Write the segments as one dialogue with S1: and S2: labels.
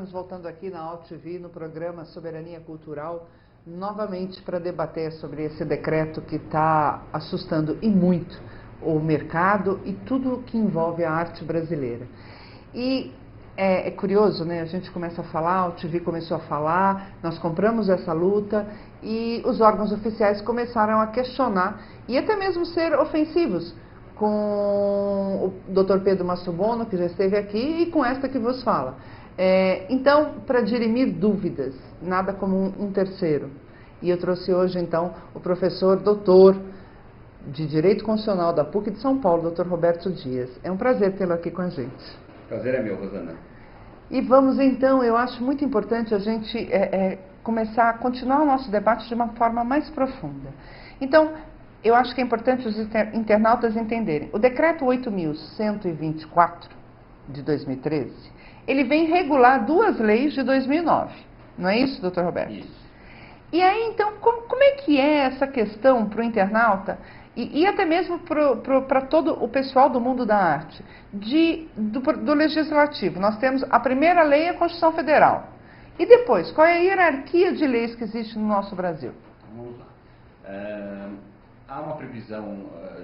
S1: estamos voltando aqui na AltV, no programa Soberania Cultural, novamente para debater sobre esse decreto que está assustando e muito o mercado e tudo que envolve a arte brasileira. E é curioso, né? A gente começa a falar, a AltV começou a falar, nós compramos essa luta e os órgãos oficiais começaram a questionar e até mesmo ser ofensivos com o Dr. Pedro Mastrobono, que já esteve aqui, e com esta que vos fala. Então, para dirimir dúvidas, nada como um terceiro. E eu trouxe hoje, então, o professor doutor de Direito Constitucional da PUC de São Paulo, Dr. Roberto Dias. É um prazer tê-lo aqui com a gente.
S2: Prazer é meu, Rosana.
S1: E vamos, então, eu acho muito importante a gente começar a continuar o nosso debate de uma forma mais profunda. Então, eu acho que é importante os internautas entenderem. O decreto 8.124 de 2013, ele vem regular duas leis de 2009. Não é isso, doutor Roberto?
S2: Isso.
S1: E aí, então, como é que é essa questão para o internauta e até mesmo para todo o pessoal do mundo da arte, do legislativo? Nós temos a primeira lei, a Constituição Federal. E depois, qual é a hierarquia de leis que existe no nosso Brasil?
S2: Vamos lá. Há uma previsão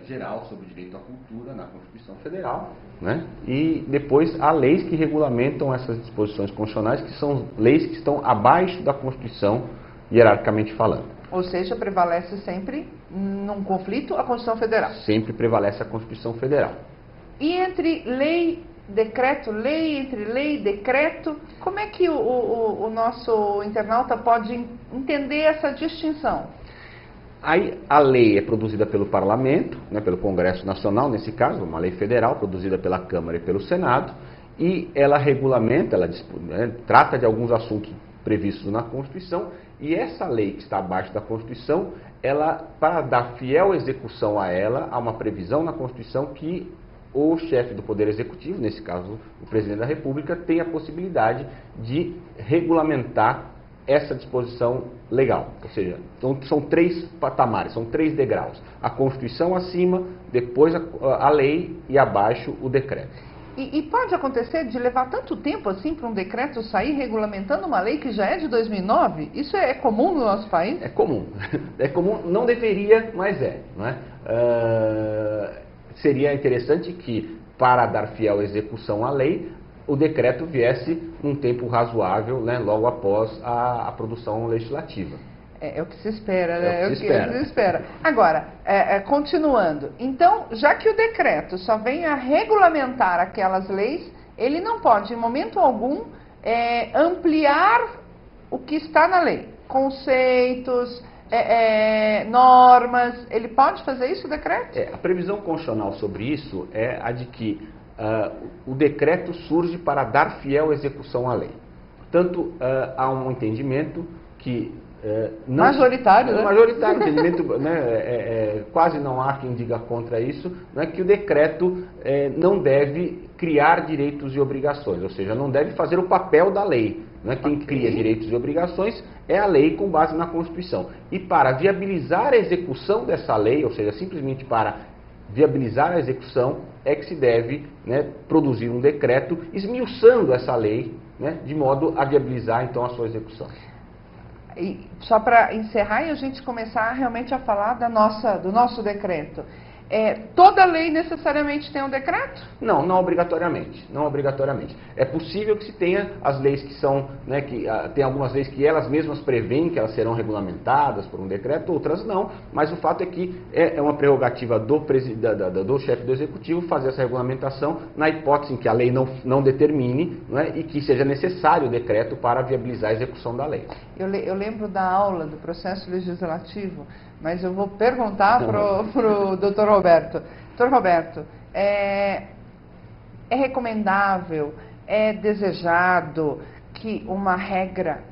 S2: geral sobre o direito à cultura na Constituição Federal, né? E depois há leis que regulamentam essas disposições constitucionais, que são leis que estão abaixo da Constituição, hierarquicamente falando.
S1: Ou seja, prevalece sempre, num conflito, a Constituição Federal.
S2: Sempre prevalece a Constituição Federal.
S1: E entre lei, decreto, lei, entre lei e decreto, como é que o nosso internauta pode entender essa distinção?
S2: Aí a lei é produzida pelo Parlamento, né, pelo Congresso Nacional, nesse caso, uma lei federal produzida pela Câmara e pelo Senado, e ela regulamenta, trata de alguns assuntos previstos na Constituição, e essa lei que está abaixo da Constituição, ela, para dar fiel execução a ela, há uma previsão na Constituição que o chefe do Poder Executivo, nesse caso o Presidente da República, tem a possibilidade de regulamentar essa disposição legal. Ou seja, então, são três patamares, são três degraus. A Constituição acima, depois a lei e abaixo o decreto.
S1: E pode acontecer de levar tanto tempo assim para um decreto sair regulamentando uma lei que já é de 2009? Isso é comum no nosso país?
S2: É comum. É comum, não deveria, mas é. Não é? Seria interessante que, para dar fiel execução à lei, o decreto viesse num tempo razoável, né, logo após a produção legislativa.
S1: É o que se espera, né?
S2: É o que se espera.
S1: Agora, continuando. Então, já que o decreto só vem a regulamentar aquelas leis, ele não pode, em momento algum, ampliar o que está na lei. Conceitos, normas. Ele pode fazer isso, o decreto?
S2: A previsão constitucional sobre isso é a de que o decreto surge para dar fiel execução à lei. Portanto, há um entendimento que
S1: majoritário, né?
S2: Majoritário, entendimento, né, quase não há quem diga contra isso, né, que o decreto não deve criar direitos e obrigações, ou seja, não deve fazer o papel da lei. Né? Quem cria direitos e obrigações é a lei com base na Constituição. E para viabilizar a execução dessa lei, ou seja, simplesmente para viabilizar a execução, é que se deve, né, produzir um decreto esmiuçando essa lei, né, de modo a viabilizar então a sua execução.
S1: E só para encerrar e a gente começar realmente a falar do nosso decreto. Toda lei necessariamente tem um decreto?
S2: Não, não obrigatoriamente. Não obrigatoriamente. É possível que se tenha as leis que são, né, tem algumas leis que elas mesmas prevêem que elas serão regulamentadas por um decreto, outras não, mas o fato é que é uma prerrogativa do chefe do Executivo fazer essa regulamentação na hipótese em que a lei não determine, né, e que seja necessário o decreto para viabilizar a execução da lei.
S1: Eu lembro da aula do processo legislativo, mas eu vou perguntar para o doutor Roberto. Doutor Roberto, é recomendável, é desejado que uma regra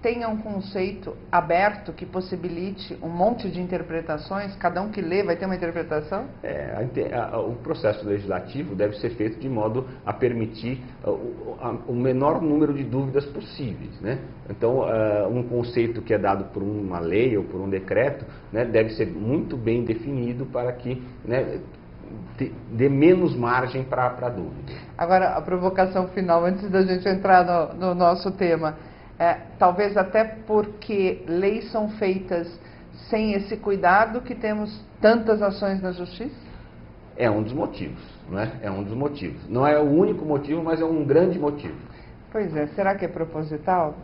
S1: tenha um conceito aberto que possibilite um monte de interpretações? Cada um que lê vai ter uma interpretação?
S2: O processo legislativo deve ser feito de modo a permitir o menor número de dúvidas possíveis, né? Então, um conceito que é dado por uma lei ou por um decreto, né, deve ser muito bem definido para que, né, dê menos margem para dúvida.
S1: Agora, a provocação final, antes da gente entrar no nosso tema, talvez até porque leis são feitas sem esse cuidado que temos tantas ações na justiça?
S2: É um dos motivos, não é? É um dos motivos. Não é o único motivo, mas é um grande motivo.
S1: Pois é, será que é proposital?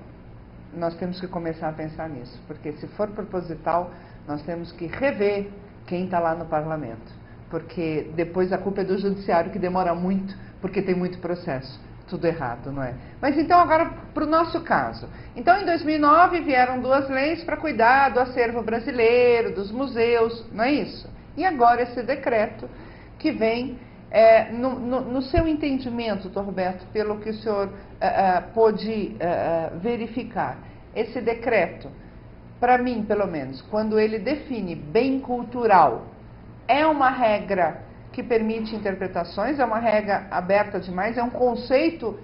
S1: Nós temos que começar a pensar nisso, porque se for proposital, nós temos que rever quem está lá no parlamento, porque depois a culpa é do judiciário, que demora muito, porque tem muito processo, tudo errado, não é? Mas então agora para o nosso caso. Então em 2009 vieram 2 leis para cuidar do acervo brasileiro, dos museus, não é isso? E agora esse decreto que vem, no seu entendimento, Dr. Roberto, pelo que o senhor pôde verificar, esse decreto, para mim pelo menos, quando ele define bem cultural, é uma regra que permite interpretações, é uma regra aberta demais, é um conceito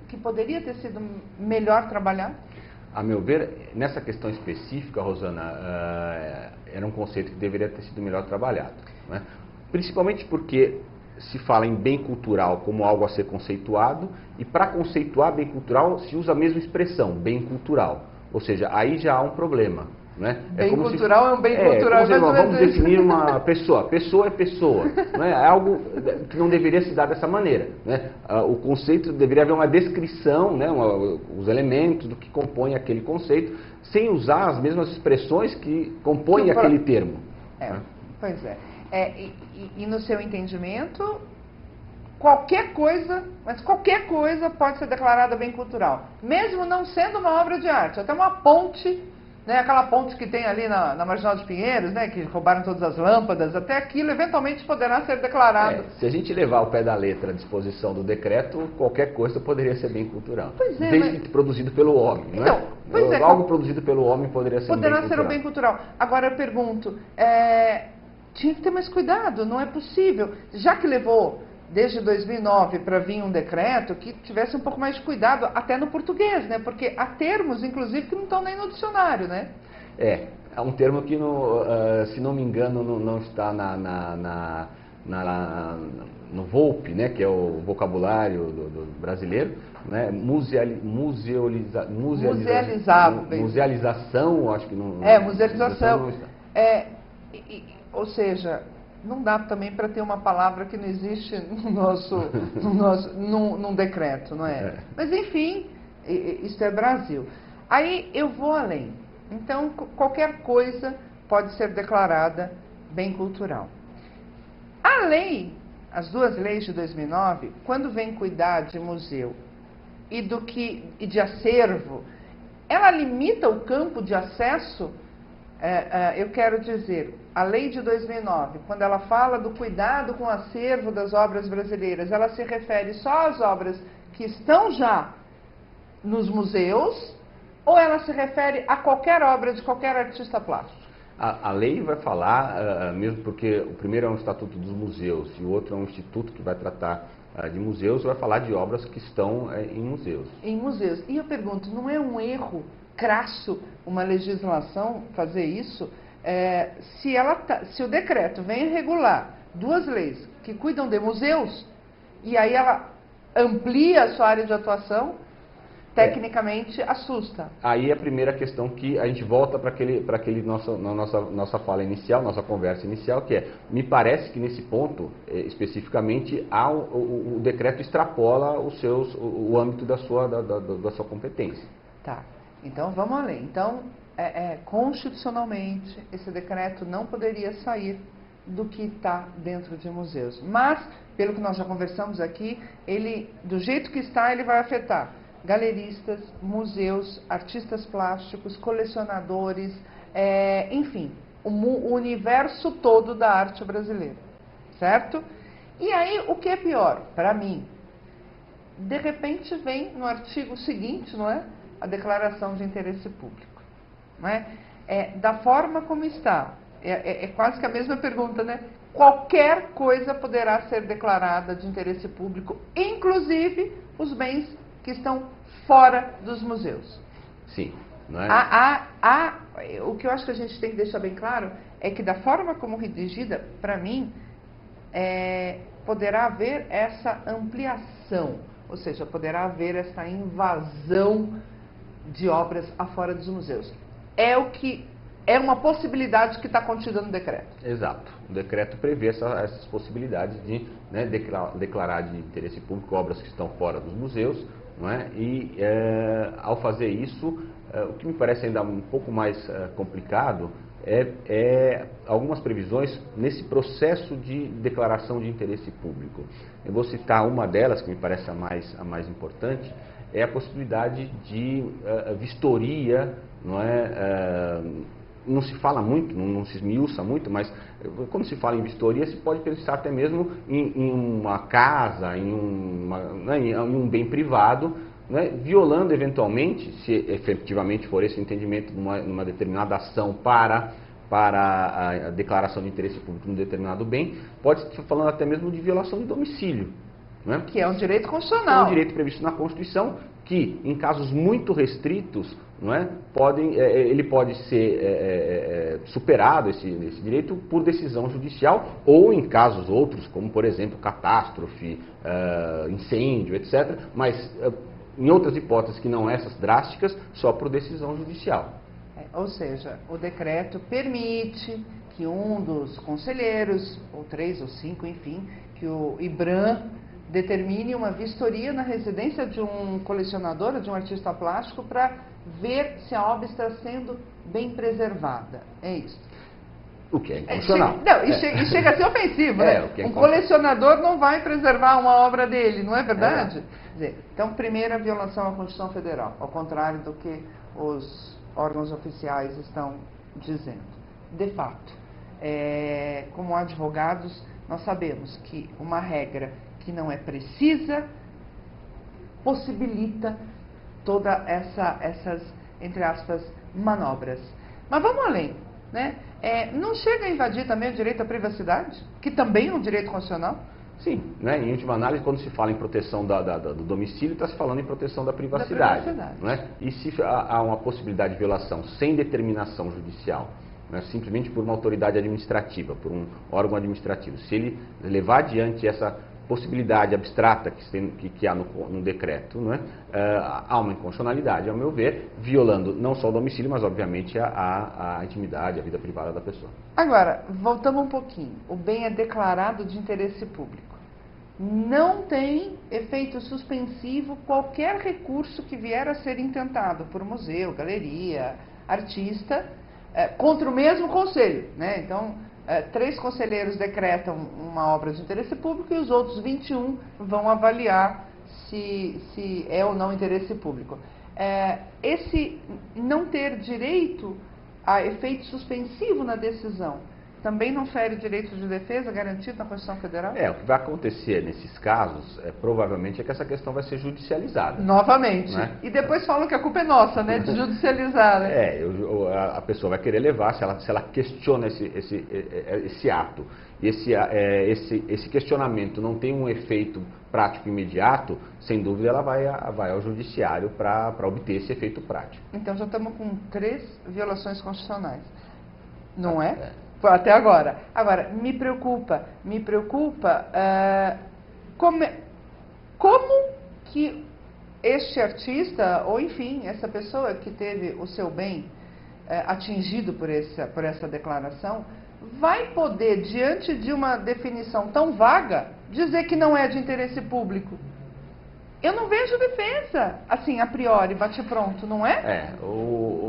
S1: que poderia ter sido melhor trabalhado?
S2: A meu ver, nessa questão específica, Rosana, era um conceito que deveria ter sido melhor trabalhado, né? Principalmente porque se fala em bem cultural como algo a ser conceituado, e para conceituar bem cultural se usa a mesma expressão, bem cultural. Ou seja, aí já há um problema. Né?
S1: Bem cultural é um bem cultural.
S2: Vamos definir uma pessoa. Pessoa é pessoa. Não é algo que não deveria se dar dessa maneira. Né? O conceito deveria haver uma descrição, né? Os elementos do que compõe aquele conceito, sem usar as mesmas expressões que compõem aquele termo.
S1: Né? Pois é. E no seu entendimento, qualquer coisa, mas qualquer coisa pode ser declarada bem cultural, mesmo não sendo uma obra de arte, até uma ponte. Né, aquela ponte que tem ali na Marginal de Pinheiros, né, que roubaram todas as lâmpadas, até aquilo eventualmente poderá ser declarado.
S2: Se a gente levar ao pé da letra a disposição do decreto, qualquer coisa poderia ser bem cultural.
S1: Pois é,
S2: desde que produzido pelo homem.
S1: Então,
S2: não é? Algo produzido pelo homem poderia ser
S1: um bem cultural. Agora eu pergunto, tinha que ter mais cuidado, não é possível. Já que levou desde 2009 para vir um decreto que tivesse um pouco mais de cuidado, até no português, né? Porque há termos, inclusive, que não estão nem no dicionário, né?
S2: É um termo que, se não me engano, não está no VOLP, né? Que é o vocabulário do brasileiro, né? Musealização, acho que não...
S1: Musealização. Ou seja... Não dá também para ter uma palavra que não existe num decreto, não é? Mas, enfim, isso é Brasil. Aí eu vou além. Então, qualquer coisa pode ser declarada bem cultural. A lei, as 2 leis de 2009, quando vem cuidar de museu e de acervo, ela limita o campo de acesso. Eu quero dizer, a lei de 2009, quando ela fala do cuidado com o acervo das obras brasileiras, ela se refere só às obras que estão já nos museus, ou ela se refere a qualquer obra de qualquer artista plástico?
S2: A lei vai falar, mesmo porque o primeiro é um estatuto dos museus e o outro é um instituto que vai tratar de museus, vai falar de obras que estão em museus.
S1: Em museus. E eu pergunto, não é um erro crasso uma legislação fazer isso? Se o decreto vem regular 2 leis que cuidam de museus, e aí ela amplia a sua área de atuação, tecnicamente assusta.
S2: Aí a primeira questão que a gente volta para aquele nossa fala inicial, nossa conversa inicial, que é, me parece que nesse ponto, especificamente, o decreto extrapola o âmbito da sua competência.
S1: Tá. Então, vamos além. Então, constitucionalmente, esse decreto não poderia sair do que está dentro de museus. Mas, pelo que nós já conversamos aqui, ele, do jeito que está, ele vai afetar galeristas, museus, artistas plásticos, colecionadores, enfim, o universo todo da arte brasileira. Certo? E aí, o que é pior, para mim? De repente vem no artigo seguinte, não é? A declaração de interesse público. Não é? Da forma como está, é quase que a mesma pergunta, né? Qualquer coisa poderá ser declarada de interesse público, inclusive os bens que estão fora dos museus.
S2: Sim. Não é?
S1: O que eu acho que a gente tem que deixar bem claro é que da forma como redigida, para mim, poderá haver essa ampliação, ou seja, poderá haver essa invasão de obras afora dos museus. É uma possibilidade que está contida no decreto.
S2: Exato. O decreto prevê essas possibilidades de, né, declarar de interesse público obras que estão fora dos museus, não é? E ao fazer isso, o que me parece ainda um pouco mais complicado é algumas previsões nesse processo de declaração de interesse público. Eu vou citar uma delas, que me parece a mais importante, é a possibilidade de vistoria, não é? Não se fala muito, não se esmiuça muito, mas quando se fala em vistoria, se pode pensar até mesmo em uma casa, em um bem privado, né, violando eventualmente, se efetivamente for esse entendimento, numa determinada ação para a declaração de interesse público num determinado bem, pode estar falando até mesmo de violação de domicílio. Né?
S1: Que é um direito constitucional.
S2: É um direito previsto na Constituição, que em casos muito restritos, não é, ele pode ser superado, esse direito, por decisão judicial, ou em casos outros, como por exemplo catástrofe, incêndio, etc., mas em outras hipóteses que não essas drásticas, só por decisão judicial.
S1: Ou seja, o decreto permite que um dos conselheiros, ou 3 ou 5, enfim, que o IBRAM determine uma vistoria na residência de um colecionador ou de um artista plástico para ver se a obra está sendo bem preservada. É isso.
S2: O que é inconstitucional.
S1: Chega a ser ofensivo, né? Um colecionador não vai preservar uma obra dele, não é verdade? Quer dizer, então, primeira violação à Constituição Federal, ao contrário do que os órgãos oficiais estão dizendo. De fato, como advogados, nós sabemos que uma regra que não é precisa possibilita toda essas, entre aspas, manobras. Mas vamos além, né? Não chega a invadir também o direito à privacidade, que também é um direito constitucional?
S2: Sim, né? Em última análise, quando se fala em proteção do domicílio, está se falando em proteção da privacidade. Não é? E se há uma possibilidade de violação sem determinação judicial, né, simplesmente por uma autoridade administrativa, por um órgão administrativo, se ele levar adiante essa possibilidade abstrata que há no decreto, não é? Há uma inconstitucionalidade, ao meu ver, violando não só o domicílio, mas obviamente a intimidade, a vida privada da pessoa.
S1: Agora, voltamos um pouquinho. O bem é declarado de interesse público. Não tem efeito suspensivo qualquer recurso que vier a ser intentado por museu, galeria, artista, contra o mesmo conselho, né? Então, 3 conselheiros decretam uma obra de interesse público e os outros 21 vão avaliar se é ou não interesse público. Esse não ter direito a efeito suspensivo na decisão também não fere o direito de defesa garantido na Constituição Federal?
S2: O que vai acontecer nesses casos, provavelmente, é que essa questão vai ser judicializada.
S1: Novamente.
S2: Né?
S1: E depois falam que a culpa é nossa, né? De judicializar. Né?
S2: A pessoa vai querer levar, se ela questiona esse ato, e esse questionamento não tem um efeito prático imediato, sem dúvida ela vai ao judiciário para obter esse efeito prático.
S1: Então já estamos com 3 violações constitucionais. Não é? Até agora. Agora, me preocupa como que este artista, ou enfim, essa pessoa que teve o seu bem atingido por essa declaração, vai poder, diante de uma definição tão vaga, dizer que não é de interesse público. Eu não vejo defesa, assim, a priori, bate-pronto, não é?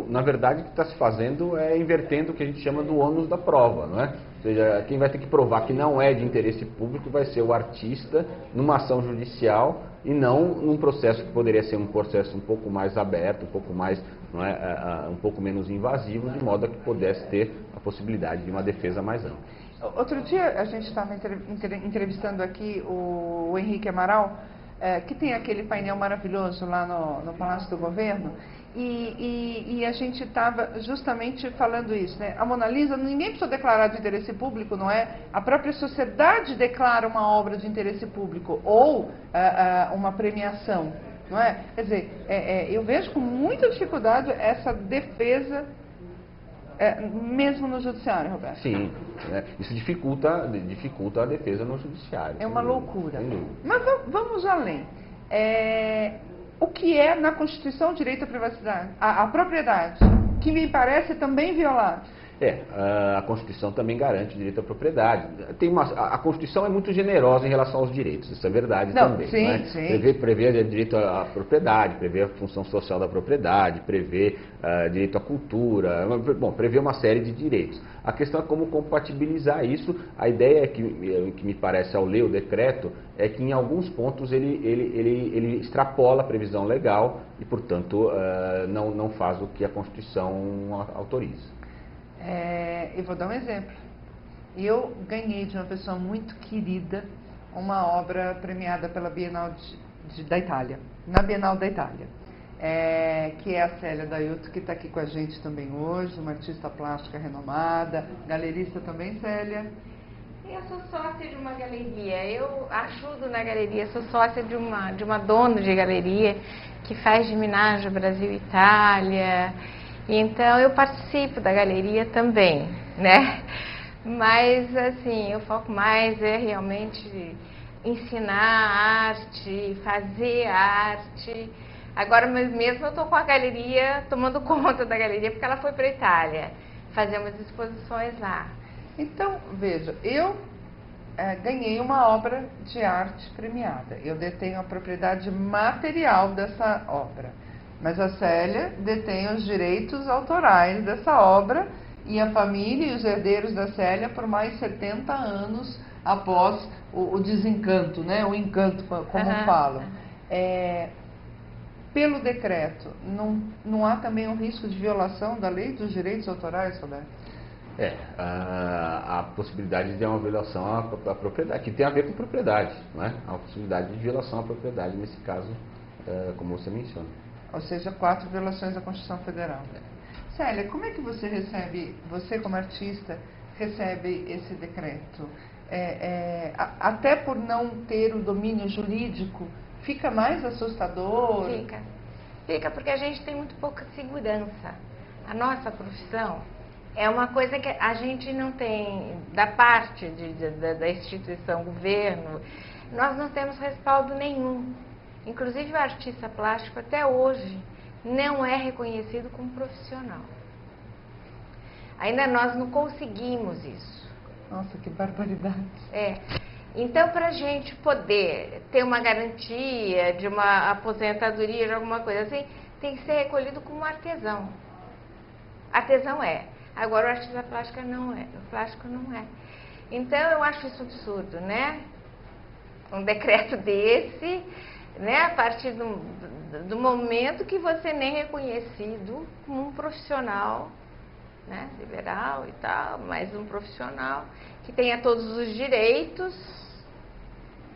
S2: Na verdade, o que está se fazendo é invertendo o que a gente chama do ônus da prova, não é? Ou seja, quem vai ter que provar que não é de interesse público vai ser o artista numa ação judicial e não num processo que poderia ser um processo um pouco mais aberto, um pouco mais, não é, um pouco menos invasivo, de modo a que pudesse ter a possibilidade de uma defesa mais ampla.
S1: Outro dia a gente estava entrevistando aqui o Henrique Amaral, que tem aquele painel maravilhoso lá no Palácio do Governo, e a gente estava justamente falando isso, né? A Mona Lisa, ninguém precisa declarar de interesse público, não é? A própria sociedade declara uma obra de interesse público, ou uma premiação, não é? Quer dizer, eu vejo com muita dificuldade essa defesa mesmo no judiciário, Roberto?
S2: Sim, né? Isso dificulta a defesa no judiciário.
S1: É uma loucura.
S2: Sem dúvida.
S1: Mas vamos além. O que é na Constituição o direito à privacidade, à propriedade, que me parece também violado?
S2: A Constituição também garante o direito à propriedade. A Constituição é muito generosa em relação aos direitos, isso é verdade também.
S1: Sim,
S2: né?
S1: sim.
S2: Prevê direito à propriedade, prevê a função social da propriedade, prevê direito à cultura, prevê uma série de direitos. A questão é como compatibilizar isso. A ideia que me parece ao ler o decreto é que em alguns pontos ele extrapola a previsão legal e, portanto, não faz o que a Constituição autoriza.
S1: Eu vou dar um exemplo. Eu ganhei de uma pessoa muito querida uma obra premiada pela Bienal da Itália, na Bienal da Itália, que é a Célia D'Aiuto, que está aqui com a gente também hoje, uma artista plástica renomada, galerista também, Célia.
S3: Eu sou sócia de uma galeria, eu ajudo na galeria, sou sócia de uma dona de galeria que faz de homenagem ao Brasil e Itália. Então eu participo da galeria também, né? Mas assim, eu foco mais realmente ensinar arte, fazer arte. Agora mesmo eu estou com a galeria, tomando conta da galeria, porque ela foi para a Itália fazer umas exposições lá.
S1: Então, veja, eu ganhei uma obra de arte premiada. Eu detenho a propriedade material dessa obra. Mas a Célia detém os direitos autorais dessa obra e a família e os herdeiros da Célia por mais 70 anos após o desencanto, né? O encanto, como falam. Pelo decreto, não há também um risco de violação da lei dos direitos autorais, Roberto?
S2: A possibilidade de uma violação à propriedade, que tem a ver com propriedade, não é? A possibilidade de violação à propriedade nesse caso, como você menciona.
S1: Ou seja, 4 violações da Constituição Federal. Célia, como é que você recebe, você como artista, recebe esse decreto? Até por não ter o domínio jurídico, fica mais assustador?
S3: Fica porque a gente tem muito pouca segurança. A nossa profissão é uma coisa que a gente não tem, da parte da instituição, governo, nós não temos respaldo nenhum. Inclusive o artista plástico até hoje não é reconhecido como profissional. Ainda nós não conseguimos isso.
S1: Nossa, que barbaridade.
S3: Então, para a gente poder ter uma garantia de uma aposentadoria, de alguma coisa assim, tem que ser recolhido como artesão. Artesão agora o artista plástico não é. O plástico não é. Então, eu acho isso absurdo, né? Um decreto desse, né, a partir do momento que você nem é reconhecido como um profissional, né, liberal e tal, mas um profissional que tenha todos os direitos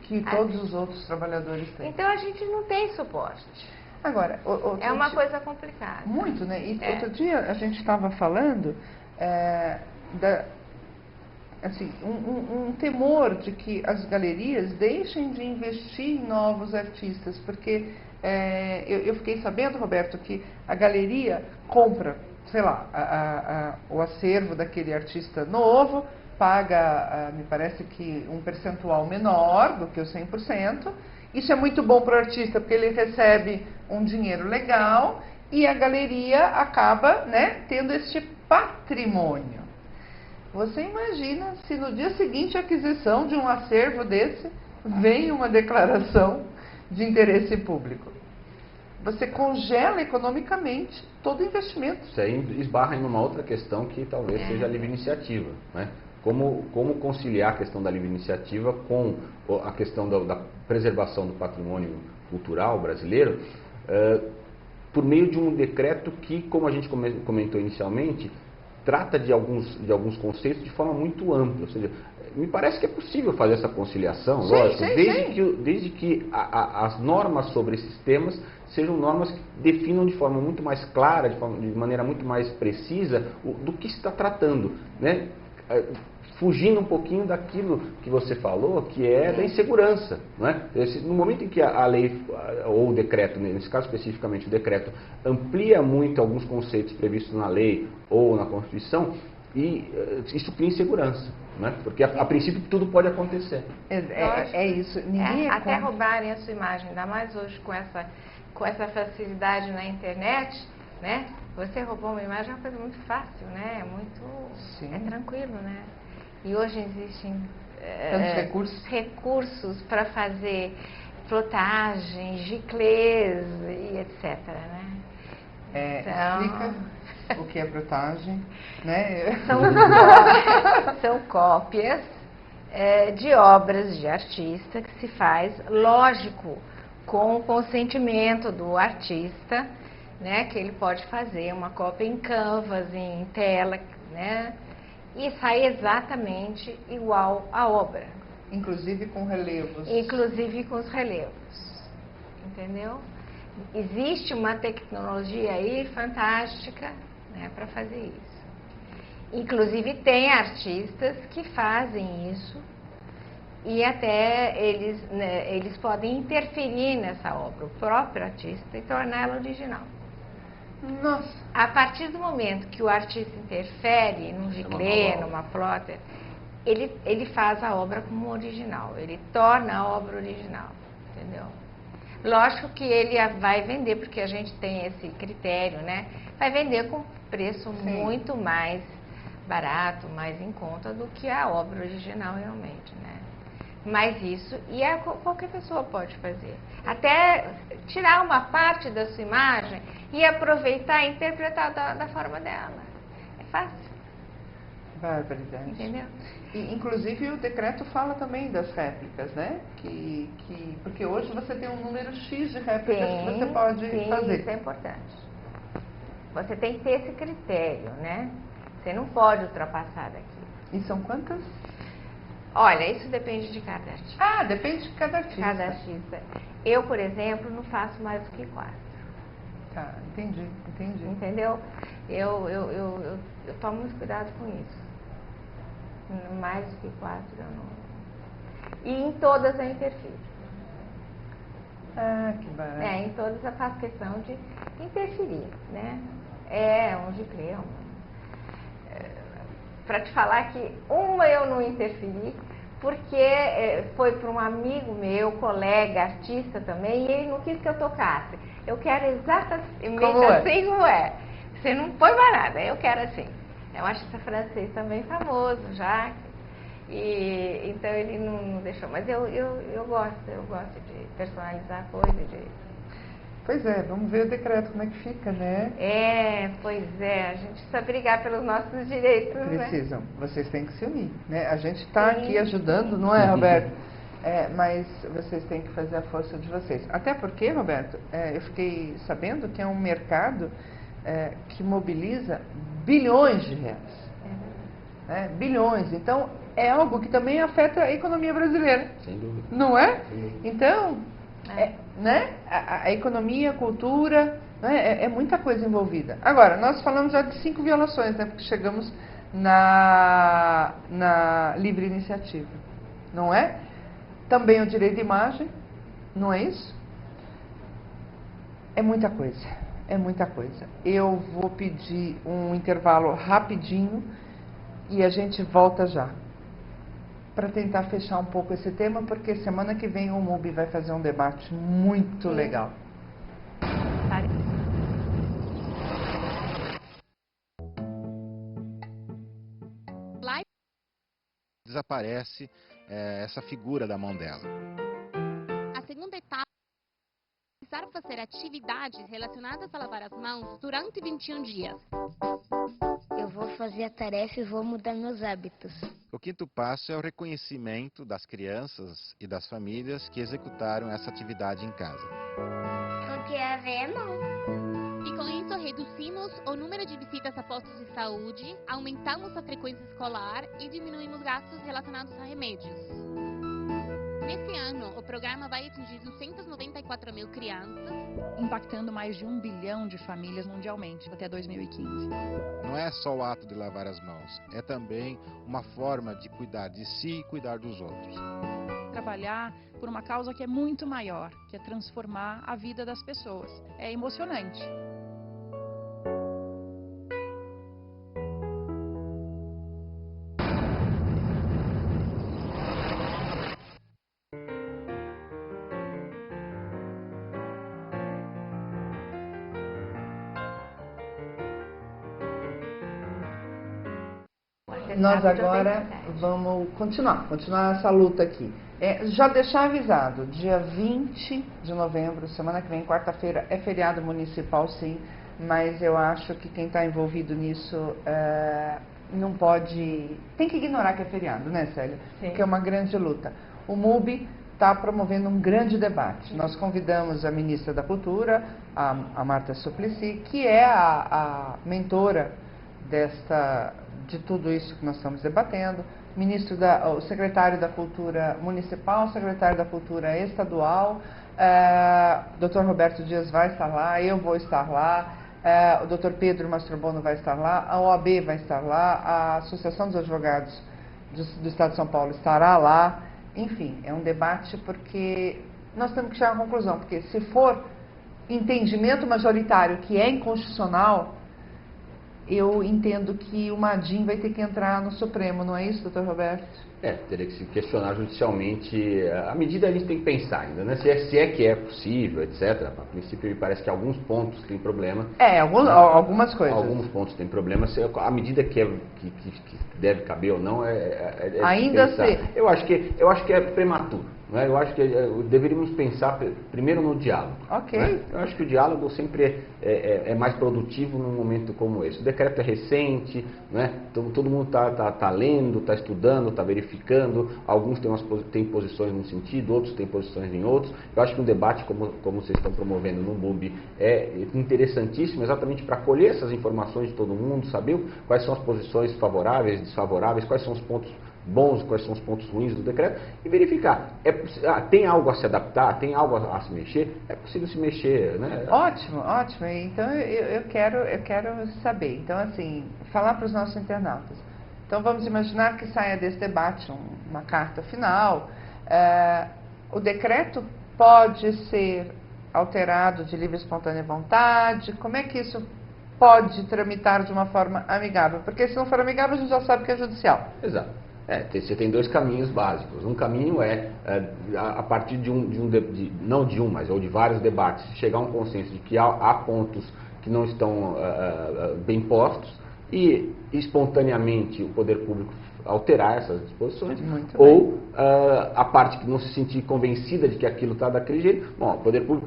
S1: que todos os outros trabalhadores têm.
S3: Então a gente não tem suporte.
S1: Agora,
S3: é uma coisa complicada.
S1: Muito, né? E outro dia a gente estava falando assim, um temor de que as galerias deixem de investir em novos artistas, porque eu fiquei sabendo, Roberto, que a galeria compra, sei lá, o acervo daquele artista novo, paga, me parece que um percentual menor do que os 100%. Isso é muito bom para o artista, porque ele recebe um dinheiro legal e a galeria acaba, né, tendo este patrimônio. Você imagina se no dia seguinte à aquisição de um acervo desse vem uma declaração de interesse público. Você congela economicamente todo o investimento.
S2: Isso aí esbarra em uma outra questão que talvez seja a livre iniciativa, né? Como conciliar a questão da livre iniciativa com a questão da preservação do patrimônio cultural brasileiro, por meio de um decreto que, como a gente comentou inicialmente, trata de alguns conceitos de forma muito ampla. Ou seja, me parece que é possível fazer essa conciliação, lógico, desde que as normas sobre esses temas sejam normas que definam de forma muito mais clara, de maneira muito mais precisa, do que se está tratando, né? fugindo um pouquinho daquilo que você falou, que é da insegurança. Não é? No momento em que a lei, ou o decreto, nesse caso especificamente o decreto, amplia muito alguns conceitos previstos na lei ou na Constituição, e isso cria insegurança. Né? Porque a princípio tudo pode acontecer.
S1: É isso. Ninguém
S3: até roubarem a sua imagem, ainda mais hoje com essa facilidade na internet, né? Você roubou uma imagem é uma coisa muito fácil, né? É tranquilo, né? E hoje existem recursos para fazer flotagens, giclês e etc, né?
S1: Explica o que é plotagem, né?
S3: São cópias de obras de artista que se faz, lógico, com o consentimento do artista, né? Que ele pode fazer uma cópia em canvas, em tela, né? E sai exatamente igual à obra.
S1: Inclusive com relevos.
S3: Inclusive com os relevos. Entendeu? Existe uma tecnologia aí fantástica, né, para fazer isso. Inclusive tem artistas que fazem isso e até eles podem interferir nessa obra, o próprio artista, e torná-la original.
S1: Nossa!
S3: A partir do momento que o artista interfere num giclê, numa plotter, ele faz a obra como original, ele torna a obra original, entendeu? Lógico que ele vai vender, porque a gente tem esse critério, né? Vai vender com preço muito mais barato, mais em conta do que a obra original realmente, né? Mas isso, qualquer pessoa pode fazer. Até tirar uma parte da sua imagem e aproveitar e interpretar da forma dela. É fácil.
S1: Barbaridade.
S3: Entendeu?
S1: E, inclusive, o decreto fala também das réplicas, né? Porque hoje você tem um número X de réplicas que você pode fazer.
S3: Isso é importante. Você tem que ter esse critério, né? Você não pode ultrapassar daqui.
S1: E são quantas?
S3: Olha, isso depende de cada artista.
S1: Ah, depende de cada artista.
S3: Cada artista. Eu, por exemplo, não faço mais do que 4.
S1: Tá, entendi.
S3: Entendeu? Eu tomo muito cuidado com isso. Mais do que 4 eu não. E em todas eu interfiro.
S1: Ah, que barato.
S3: Em todas eu faço questão de interferir, né? Um giclê. Para te falar que uma eu não interferi, porque foi para um amigo meu, colega, artista também, e ele não quis que eu tocasse. Eu quero exatamente assim como é. Você não põe mais nada, eu quero assim. É um artista francês também famoso já, e então ele não deixou. Mas eu gosto de personalizar a coisa.
S1: Pois é, vamos ver o decreto como é que fica, né?
S3: Pois é, a gente precisa brigar pelos nossos direitos,
S1: Precisam,
S3: né?
S1: Vocês têm que se unir, né? A gente está aqui ajudando, não é, Roberto? Mas vocês têm que fazer a força de vocês. Até porque, Roberto, eu fiquei sabendo que é um mercado que mobiliza bilhões de reais. Bilhões. Então, é algo que também afeta a economia brasileira.
S2: Sem dúvida.
S1: Não é?
S2: Sem dúvida.
S1: Então, né? A economia, a cultura, né? É muita coisa envolvida. Agora, nós falamos já de 5 violações, né? Porque chegamos na livre iniciativa. Não é? Também o direito de imagem, não é isso? É muita coisa. É muita coisa. Eu vou pedir um intervalo rapidinho e a gente volta já para tentar fechar um pouco esse tema, porque semana que vem o MUBI vai fazer um debate muito legal.
S4: Desaparece essa figura da mão dela.
S5: A segunda etapa é começar a fazer atividades relacionadas a lavar as mãos durante 21 dias.
S6: Eu vou fazer a tarefa e vou mudar meus hábitos.
S4: O quinto passo é o reconhecimento das crianças e das famílias que executaram essa atividade em casa.
S6: Porque a ver a mão.
S5: E com isso reduzimos o número de visitas a postos de saúde, aumentamos a frequência escolar e diminuímos gastos relacionados a remédios. Nesse ano, o programa vai atingir 294 mil crianças,
S7: impactando mais de 1 bilhão de famílias mundialmente até 2015.
S4: Não é só o ato de lavar as mãos, é também uma forma de cuidar de si e cuidar dos outros.
S7: Trabalhar por uma causa que é muito maior, que é transformar a vida das pessoas. É emocionante.
S1: Nós agora vamos continuar essa luta aqui. Já deixar avisado, dia 20 de novembro, semana que vem, quarta-feira, é feriado municipal, sim, mas eu acho que quem está envolvido nisso não pode... Tem que ignorar que é feriado, né, Célia?
S3: Sim.
S1: Porque é uma grande luta. O MUB está promovendo um grande debate. Nós convidamos a ministra da Cultura, a Marta Suplicy, que é a mentora de tudo isso que nós estamos debatendo, o secretário da Cultura Municipal, o secretário da Cultura Estadual, o Dr. Roberto Dias vai estar lá, eu vou estar lá, o Dr. Pedro Mastrobono vai estar lá, a OAB vai estar lá, a Associação dos Advogados do Estado de São Paulo estará lá. Enfim, é um debate porque nós temos que chegar à conclusão, porque se for entendimento majoritário que é inconstitucional, eu entendo que o Madin vai ter que entrar no Supremo, não é isso, doutor Roberto?
S2: Teria que se questionar judicialmente. A medida a gente tem que pensar ainda, né? Se é que é possível, etc. A princípio, me parece que alguns pontos têm problema.
S1: Algumas coisas.
S2: Alguns pontos têm problema. A medida que deve caber ou não
S1: ainda se...
S2: Eu acho que é prematuro. Né? Eu acho que deveríamos pensar primeiro no diálogo.
S1: Ok.
S2: Né? Eu acho que o diálogo sempre é mais produtivo num momento como esse. O decreto é recente, né? Todo mundo está lendo, está estudando, está verificando. Alguns têm posições num sentido, outros têm posições em outros. Eu acho que um debate como vocês estão promovendo no MUB é interessantíssimo, exatamente para colher essas informações de todo mundo, saber quais são as posições favoráveis, desfavoráveis, quais são os pontos bons, quais são os pontos ruins do decreto e verificar. Tem algo a se adaptar, tem algo a se mexer, é possível se mexer, né?
S1: Ótimo. Então eu quero saber. Então, assim, falar para os nossos internautas. Então vamos imaginar que saia desse debate uma carta final. O decreto pode ser alterado de livre e espontânea vontade? Como é que isso pode tramitar de uma forma amigável? Porque se não for amigável, a gente já sabe que é judicial.
S2: Exato. Você tem dois caminhos básicos. Um caminho a partir mas de vários debates, chegar a um consenso de que há pontos que não estão bem postos e espontaneamente o poder público alterar essas disposições, ou a parte que não se sentir convencida de que aquilo está daquele jeito, o poder público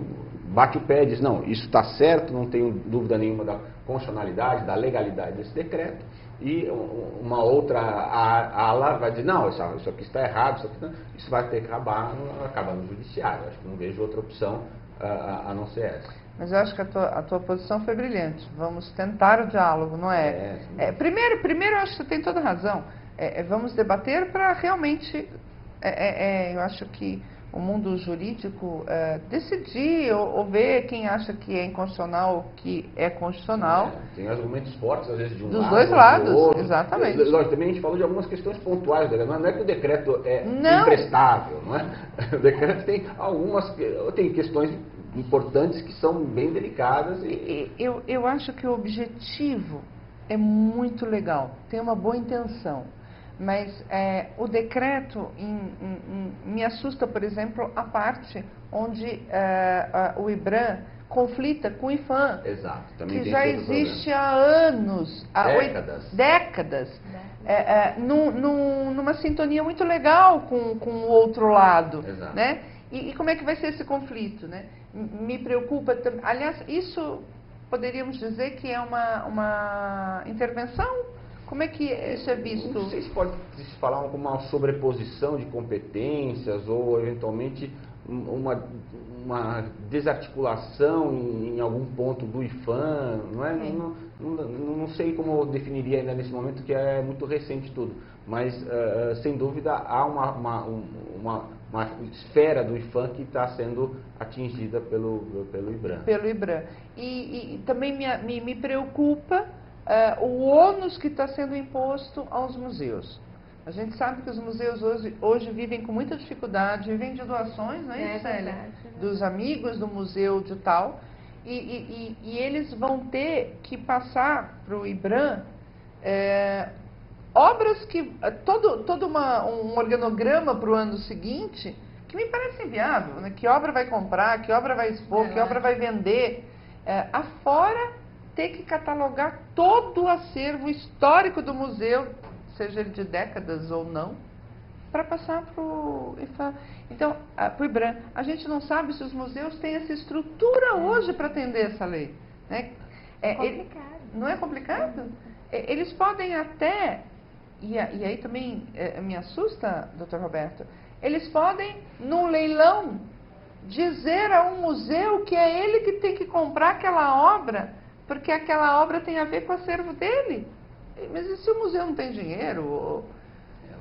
S2: bate o pé e diz, não, isso está certo, não tenho dúvida nenhuma da constitucionalidade, da legalidade desse decreto, e uma outra ala vai dizer, não, isso aqui está errado, isso vai ter que acabar no judiciário. Acho que não vejo outra opção a não ser essa.
S1: Mas eu acho que a tua posição foi brilhante. Vamos tentar o diálogo, não é? Primeiro, eu acho que você tem toda a razão. Vamos debater para realmente... eu acho que o mundo jurídico decidir ou ver quem acha que é inconstitucional ou que é constitucional.
S2: Tem argumentos fortes, às vezes, de um lado.
S1: Dos dois lados,
S2: do outro.
S1: exatamente.
S2: Lógico, também a gente falou de algumas questões pontuais, não é que o decreto é imprestável, não é? O decreto tem questões importantes que são bem delicadas.
S1: Eu acho que o objetivo é muito legal, tem uma boa intenção. Mas o decreto me assusta, por exemplo, a parte onde o IBRAM conflita com o IFAM.
S2: Exato. Também
S1: que já existe há anos, há décadas, numa sintonia muito legal com o outro lado.
S2: Exato.
S1: Né? E como é que vai ser esse conflito? Né? Me preocupa também. Aliás, isso poderíamos dizer que é uma intervenção? Como é que isso é visto?
S2: Não sei se pode se falar uma sobreposição de competências ou, eventualmente, uma desarticulação em algum ponto do IFAM, não é? não sei como eu definiria ainda nesse momento, que é muito recente tudo, mas sem dúvida há uma esfera do IPHAN que está sendo atingida pelo IBRAM.
S1: Pelo IBRAM. E também me preocupa o ônus que está sendo imposto aos museus. A gente sabe que os museus hoje vivem com muita dificuldade, vivem de doações, não é isso, Célia? Dos amigos do museu de tal, e eles vão ter que passar para o IBRAM obras que, todo um organograma para o ano seguinte, que me parece inviável, né? Que obra vai comprar, que obra vai expor, que obra vai vender, afora ter que catalogar todo o acervo histórico do museu, seja ele de décadas ou não, para passar para o IPHAN. Então, para o IBRAM. A gente não sabe se os museus têm essa estrutura hoje para atender essa lei. Né?
S3: Complicado.
S1: Não é complicado? Eles podem até, e aí também me assusta, doutor Roberto, eles podem, num leilão, dizer a um museu que é ele que tem que comprar aquela obra, porque aquela obra tem a ver com o acervo dele. Mas e se o museu não tem dinheiro?
S2: O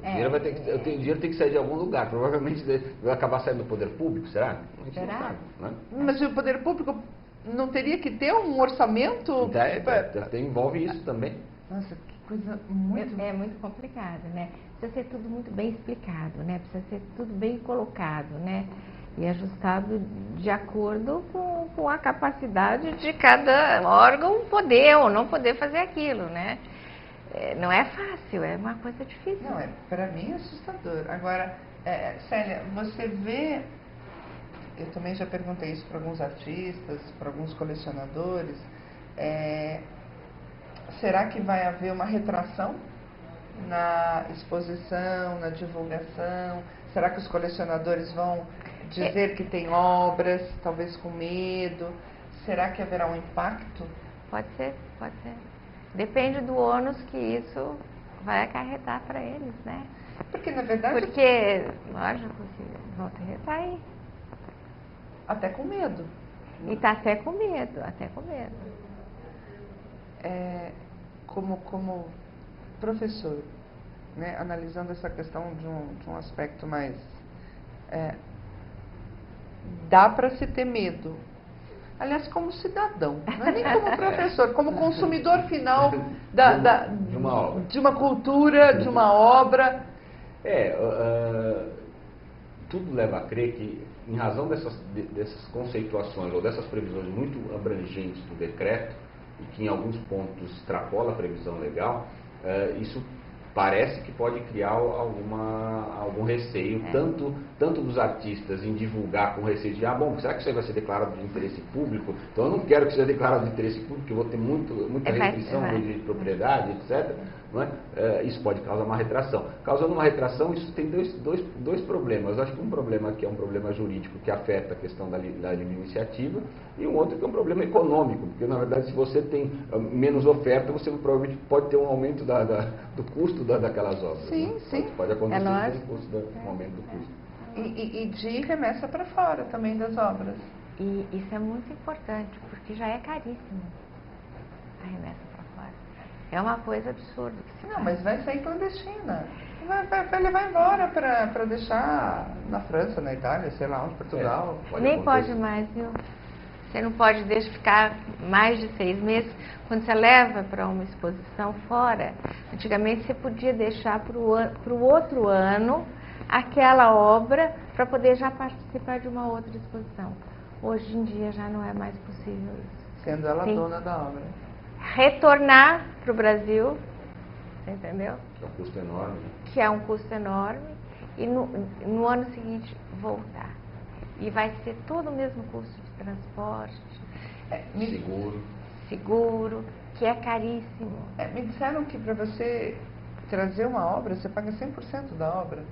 S2: dinheiro tem que sair de algum lugar. Provavelmente vai acabar saindo do poder público, será? A gente não sabe, né?
S1: Mas o poder público não teria que ter um orçamento?
S2: Envolve isso também.
S1: Nossa, que coisa muito...
S3: É muito complicado, né? Precisa ser tudo muito bem explicado, né? Precisa ser tudo bem colocado, né? E ajustado de acordo com a capacidade de cada órgão poder ou não poder fazer aquilo, né? Não é fácil, é uma coisa difícil.
S1: Não, para mim é assustador. Agora, Célia, você vê, eu também já perguntei isso para alguns artistas, para alguns colecionadores, será que vai haver uma retração na exposição, na divulgação? Será que os colecionadores vão dizer que tem obras, talvez com medo? Será que haverá um impacto?
S3: Pode ser, pode ser. Depende do ônus que isso vai acarretar para eles, né?
S1: Porque, na verdade...
S3: Porque, lógico, que vão ter que aí.
S1: Até com medo.
S3: E tá até com medo, até com medo.
S1: Como professor, né, analisando essa questão de um aspecto mais... dá para se ter medo. Aliás, como cidadão, não é nem como professor, como consumidor final de uma cultura, de uma obra.
S2: Tudo leva a crer que, em razão dessas conceituações ou dessas previsões muito abrangentes do decreto, e que em alguns pontos extrapola a previsão legal, isso parece que pode criar algum receio, tanto dos artistas em divulgar com receio de, bom, será que isso aí vai ser declarado de interesse público? Então eu não quero que seja declarado de interesse público, porque eu vou ter muita restrição de propriedade, etc. Não é? Isso pode causar uma retração. Causando uma retração, isso tem dois problemas. Eu acho que um problema que é um problema jurídico, que afeta a questão da livre iniciativa, e um outro que é um problema econômico, porque na verdade se você tem menos oferta, você provavelmente pode ter um aumento do custo daquelas obras.
S1: Sim,
S2: né?
S1: sim.
S2: Pode acontecer um aumento do custo.
S1: E de remessa para fora também das obras.
S3: E isso é muito importante, porque já é caríssimo a remessa para fora. É uma coisa absurda.
S1: Não, mas vai sair clandestina. Vai levar embora para deixar na França, na Itália, sei lá onde, Portugal.
S3: Nem pode mais, viu? Você não pode deixar ficar mais de 6 meses. Quando você leva para uma exposição fora, antigamente você podia deixar para o outro ano aquela obra para poder já participar de uma outra exposição. Hoje em dia já não é mais possível isso.
S1: Sendo ela dona da obra.
S3: Retornar para o Brasil, você entendeu?
S2: Que é um custo enorme.
S3: Que é um custo enorme. E no ano seguinte voltar. E vai ser todo o mesmo custo de transporte, seguro, que é caríssimo.
S1: Me disseram que para você trazer uma obra, você paga 100% da obra.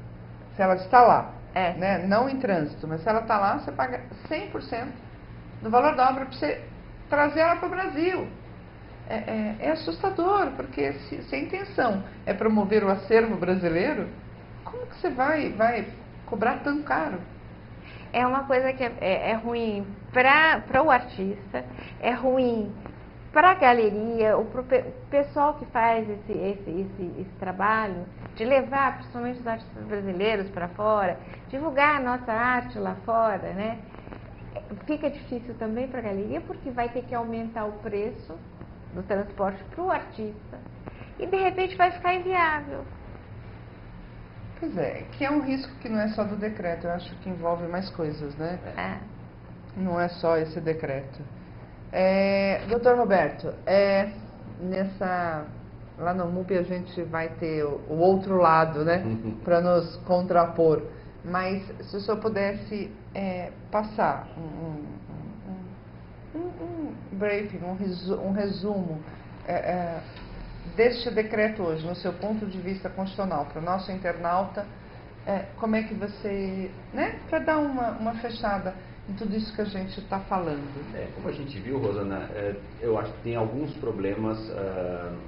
S1: Se ela está lá, né? Não em trânsito, mas se ela está lá, você paga 100% do valor da obra para você trazer ela para o Brasil. É assustador, porque se a intenção é promover o acervo brasileiro, como que você vai cobrar tão caro?
S3: É uma coisa que é ruim para o artista, é ruim para a galeria, o pessoal que faz esse trabalho de levar principalmente os artistas brasileiros para fora, divulgar a nossa arte lá fora, né? Fica difícil também para a galeria porque vai ter que aumentar o preço do transporte para o artista e de repente vai ficar inviável.
S1: Pois é, que é um risco que não é só do decreto, eu acho que envolve mais coisas, né? Não é só esse decreto. Doutor Roberto, lá no MUP a gente vai ter o outro lado, né, para nos contrapor. Mas se o senhor pudesse passar um briefing, um resumo deste decreto hoje, no seu ponto de vista constitucional, para o nosso internauta, como é que você, né, para dar uma fechada em tudo isso que a gente está falando.
S2: Como a gente viu, Rosana, eu acho que tem alguns problemas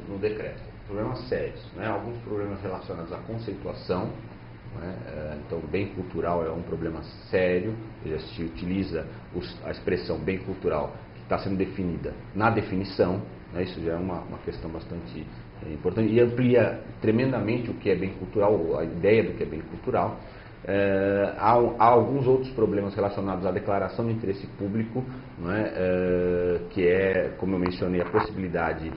S2: no decreto, problemas sérios, né? Alguns problemas relacionados à conceituação, né? Então, bem cultural é um problema sério, se utiliza a expressão bem cultural que está sendo definida na definição, né? Isso já é uma questão bastante importante e amplia tremendamente o que é bem cultural, a ideia do que é bem cultural. Há alguns outros problemas relacionados à declaração de interesse público, não é? Que é, como eu mencionei, a possibilidade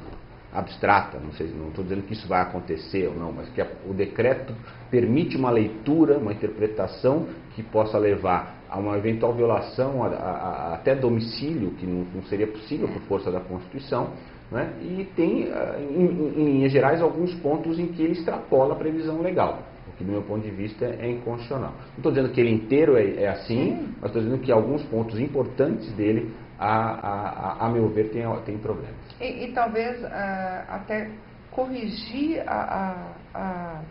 S2: abstrata, não estou dizendo que isso vai acontecer ou não, mas que o decreto permite uma leitura, uma interpretação que possa levar a uma eventual violação até domicílio, que não seria possível por força da Constituição, né? E tem, em linhas gerais, alguns pontos em que ele extrapola a previsão legal, o que do meu ponto de vista é inconstitucional. Não estou dizendo que ele inteiro é assim, mas estou dizendo que alguns pontos importantes dele, a meu ver, tem problemas.
S1: E talvez até corrigir a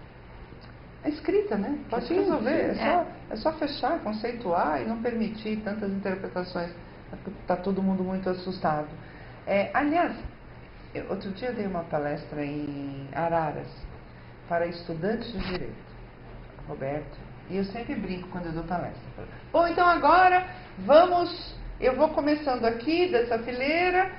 S1: escrita, né? Pode resolver, é só fechar, conceituar e não permitir tantas interpretações. Está todo mundo muito assustado. Aliás, outro dia eu dei uma palestra em Araras para estudantes de direito, Roberto, e eu sempre brinco quando eu dou palestra. Bom, então agora eu vou começando aqui dessa fileira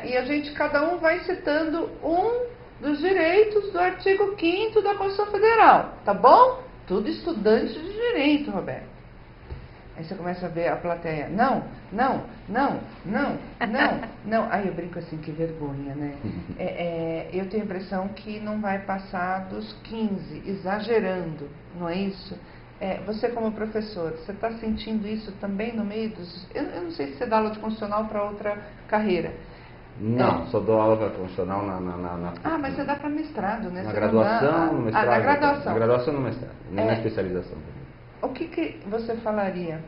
S1: e cada um vai citando um dos direitos do artigo 5º da Constituição Federal, tá bom? Tudo estudante de direito, Roberto. Aí você começa a ver a plateia, não. Aí eu brinco assim, que vergonha, né? Eu tenho a impressão que não vai passar dos 15, exagerando, não é isso? Você como professor, você está sentindo isso também no meio dos... Eu não sei se você dá aula de constitucional para outra carreira.
S2: Não, só dou aula constitucional na
S1: mas você dá para mestrado, né?
S2: Na
S1: Você
S2: graduação, no mestrado.
S1: Na graduação.
S2: Na graduação e no mestrado, na especialização.
S1: O que você falaria?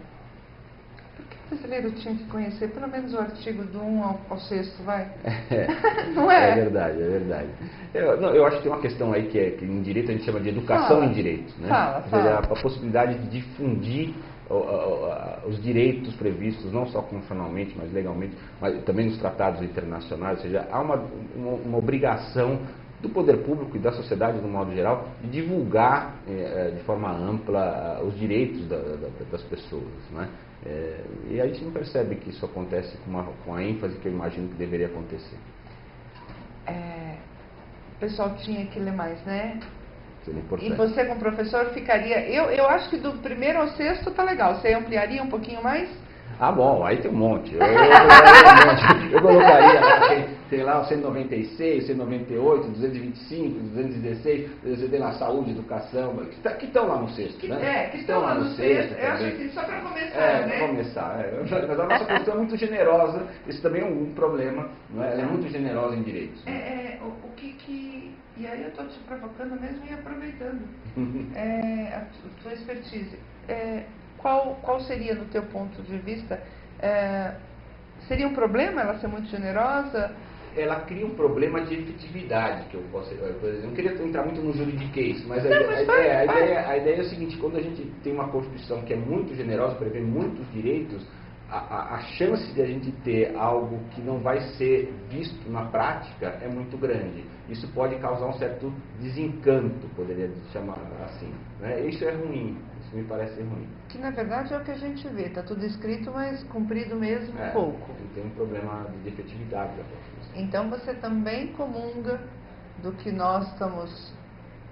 S1: Por que o brasileiro tinha que conhecer pelo menos o artigo do 1 ao 6º, vai? Não é?
S2: É verdade, é verdade. Eu acho que tem uma questão aí que em direito a gente chama de educação em direito, né?
S1: Fala.
S2: A possibilidade de difundir os direitos previstos, não só constitucionalmente, mas legalmente, mas também nos tratados internacionais, ou seja, há uma obrigação do poder público e da sociedade, no modo geral, de divulgar de forma ampla os direitos das pessoas, né? E a gente não percebe que isso acontece com a ênfase que eu imagino que deveria acontecer.
S1: O pessoal tinha que ler mais, né?
S2: Seria importante.
S1: E você como professor ficaria... Eu acho que do 1º ao 6º tá legal. Você ampliaria um pouquinho mais?
S2: Bom, aí tem um monte. Eu colocaria lá o 196, 198, 225, 216, você tem lá saúde, educação, que estão lá no 6º, né?
S1: Que estão lá no 6º. Eu acho que só para começar, né?
S2: Para começar. Mas a nossa Constituição é muito generosa, isso também é um problema, não é? Ela é muito generosa em direitos.
S1: E aí eu estou te provocando mesmo e aproveitando a tua expertise. Qual seria, no teu ponto de vista, seria um problema ela ser muito generosa?
S2: Ela cria um problema de efetividade, que eu posso dizer. Eu não queria entrar muito no juridiquês, mas a ideia é o seguinte: quando a gente tem uma Constituição que é muito generosa, prevê muitos direitos, a chance de a gente ter algo que não vai ser visto na prática é muito grande. Isso pode causar um certo desencanto, poderia chamar assim, né? Isso é ruim, isso me parece ruim.
S1: Que na verdade é o que a gente vê, está tudo escrito, mas cumprido mesmo pouco.
S2: Tem um problema de efetividade da Constituição.
S1: Então você também comunga do que nós estamos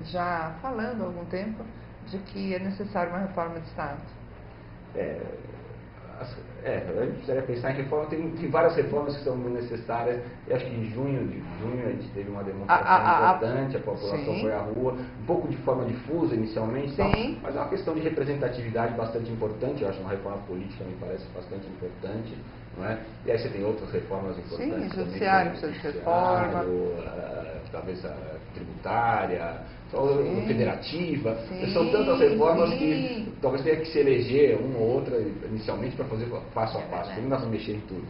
S1: já falando há algum tempo, de que é necessária uma reforma de Estado?
S2: A gente precisaria pensar em reforma, tem várias reformas que são necessárias. Eu acho que em junho a gente teve uma demonstração importante, a população
S1: sim.
S2: foi à rua, um pouco de forma difusa inicialmente,
S1: Sim.
S2: tal, mas é uma questão de representatividade bastante importante. Eu acho uma reforma política me parece bastante importante, não é? E aí você tem outras reformas importantes.
S1: Sim, judiciário precisa de reforma.
S2: Talvez a tributária,
S1: Sim.
S2: federativa.
S1: Sim,
S2: São tantas reformas
S1: sim.
S2: que talvez tenha que se eleger uma ou outra inicialmente para fazer passo a passo, porque não dá para mexer em tudo.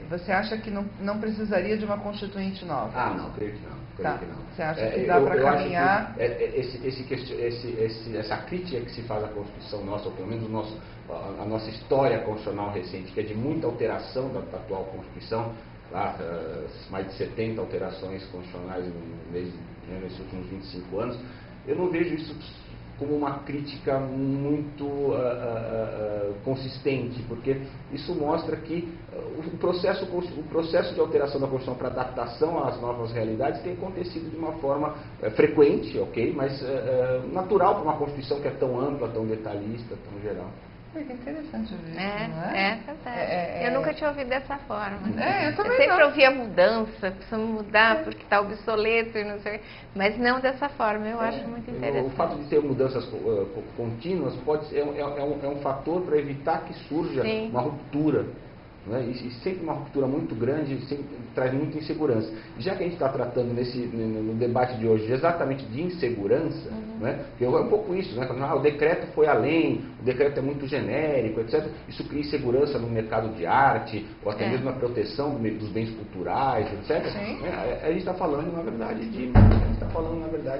S1: Você acha que não precisaria de uma constituinte nova?
S2: Ah, não, creio que não. Creio que não.
S1: Você acha que dá para caminhar?
S2: Essa crítica que se faz à Constituição nossa, ou pelo menos a nossa história constitucional recente, que é de muita alteração da atual Constituição, mais de 70 alterações constitucionais nesses últimos 25 anos, eu não vejo isso como uma crítica muito consistente, porque isso mostra que o processo de alteração da Constituição para adaptação às novas realidades tem acontecido de uma forma frequente, ok, mas natural para uma Constituição que é tão ampla, tão detalhista, tão geral.
S1: Que interessante ouvir isso, não
S3: É verdade. Eu nunca tinha ouvido dessa forma.
S1: Eu também
S3: sempre
S1: não.
S3: ouvia mudança, precisamos mudar porque está obsoleto e não sei, mas não dessa forma. Eu acho muito interessante.
S2: O fato de ter mudanças contínuas é um fator para evitar que surja uma ruptura. Né? E sempre uma ruptura muito grande sempre traz muita insegurança. Já que a gente está tratando no debate de hoje exatamente de insegurança, né? Porque é um pouco isso, né? O decreto foi além, o decreto é muito genérico, etc. Isso cria insegurança no mercado de arte, ou até mesmo na proteção dos bens culturais, etc. A gente está falando, na verdade,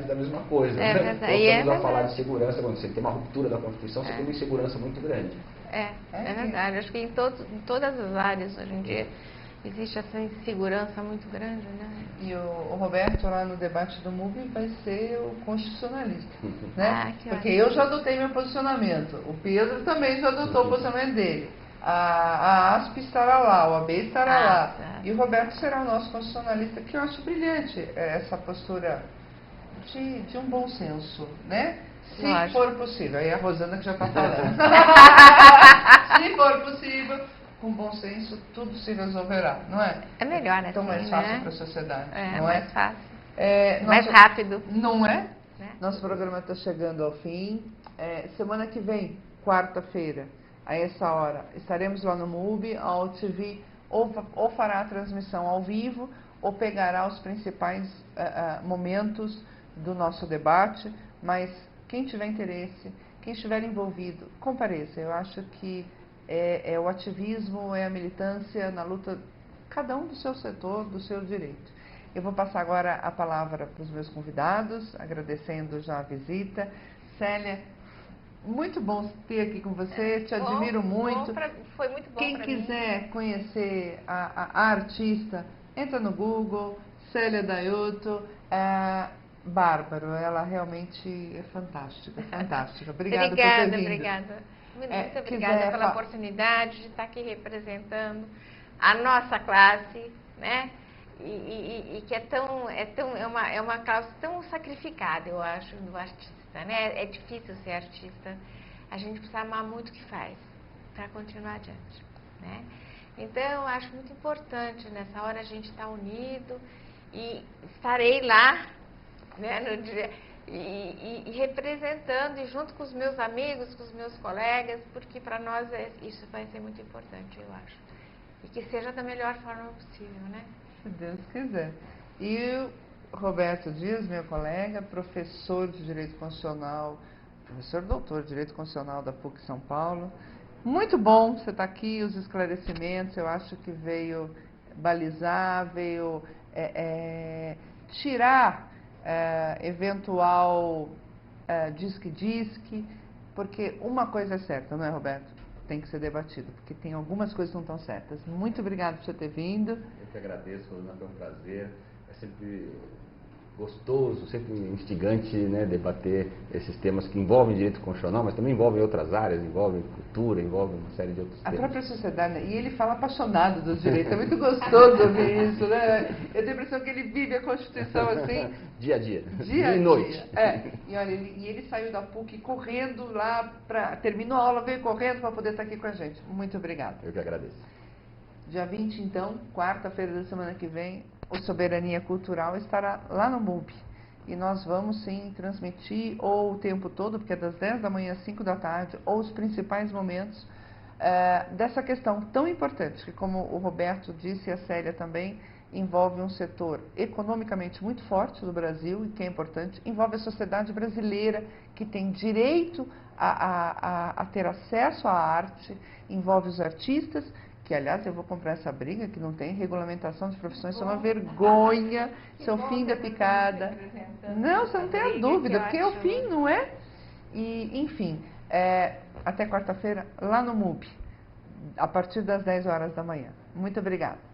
S2: da mesma coisa.
S3: É
S2: né?
S3: verdade.
S2: Voltamos a falar de segurança, quando você tem uma ruptura da Constituição, você tem uma insegurança muito grande.
S3: É verdade. Acho que em todas as áreas hoje em dia existe essa insegurança muito grande, né?
S1: E o Roberto lá no debate do MUB vai ser o constitucionalista, né? Porque eu já adotei meu posicionamento, o Pedro também já adotou o posicionamento dele, a ASP estará lá, o AB estará lá, e o Roberto será o nosso constitucionalista, que eu acho brilhante essa postura de um bom senso, né? Se for possível, aí a Rosana que já está falando. Se for possível, com bom senso, tudo se resolverá, não é?
S3: É melhor, assim,
S1: então mais fácil para a sociedade, não é?
S3: Mais fácil. Mais rápido.
S1: Não é? Nosso programa está chegando ao fim. Semana que vem, quarta-feira, a essa hora, estaremos lá no MUB, a OTV ou fará a transmissão ao vivo, ou pegará os principais momentos do nosso debate, mas quem tiver interesse, quem estiver envolvido, compareça. Eu acho que é o ativismo, é a militância na luta, cada um do seu setor, do seu direito. Eu vou passar agora a palavra para os meus convidados, agradecendo já a visita. Célia, muito bom ter aqui com você, te admiro muito.
S3: Foi muito bom.
S1: Quem quiser conhecer a artista, entra no Google, Célia D'Aiuto. Bárbaro, ela realmente é fantástica, fantástica. Obrigada por ter vindo.
S3: Obrigada. Muito obrigada pela oportunidade de estar aqui representando a nossa classe, né? E que é uma classe tão sacrificada, eu acho, do artista, né? É difícil ser artista. A gente precisa amar muito o que faz para continuar adiante, né? Então, eu acho muito importante nessa hora a gente estar unido e estarei lá, né, no dia, e representando, e junto com os meus amigos, com os meus colegas, porque para nós isso vai ser muito importante, eu acho. E que seja da melhor forma possível, né?
S1: Se Deus quiser. E o Roberto Dias, meu colega, professor de Direito Constitucional, professor doutor de Direito Constitucional da PUC São Paulo. Muito bom você estar aqui, os esclarecimentos, eu acho que veio balizar, veio tirar eventual disque, porque uma coisa é certa, não é, Roberto? Tem que ser debatido, porque tem algumas coisas que não estão certas. Muito obrigada por você ter vindo.
S2: Eu que agradeço, Rosana, foi um prazer. É sempre gostoso, sempre instigante, né, debater esses temas que envolvem direito constitucional, mas também envolvem outras áreas, envolvem cultura, envolvem uma série de outros
S1: A
S2: temas.
S1: própria sociedade, né? E ele fala apaixonado dos direitos, é muito gostoso ouvir isso, né? Eu tenho a impressão que ele vive a Constituição assim...
S2: Dia a dia,
S1: Dia
S2: e noite.
S1: E olha, ele saiu da PUC correndo lá, terminou a aula, veio correndo para poder estar aqui com a gente. Muito obrigada.
S2: Eu que agradeço.
S1: Dia 20, então, quarta-feira da semana que vem, o Soberania Cultural estará lá no MUB. E nós vamos, sim, transmitir ou o tempo todo, porque é das 10 da manhã às 5 da tarde, ou os principais momentos dessa questão tão importante, que como o Roberto disse e a Célia também, envolve um setor economicamente muito forte do Brasil e que é importante, envolve a sociedade brasileira que tem direito a ter acesso à arte, envolve os artistas, que aliás eu vou comprar essa briga, que não tem regulamentação de profissões, isso é uma vergonha, isso é o fim da picada. Não, você não tem a dúvida, porque é o fim, não é? E, enfim, até quarta-feira lá no MUB, a partir das 10 horas da manhã. Muito obrigada.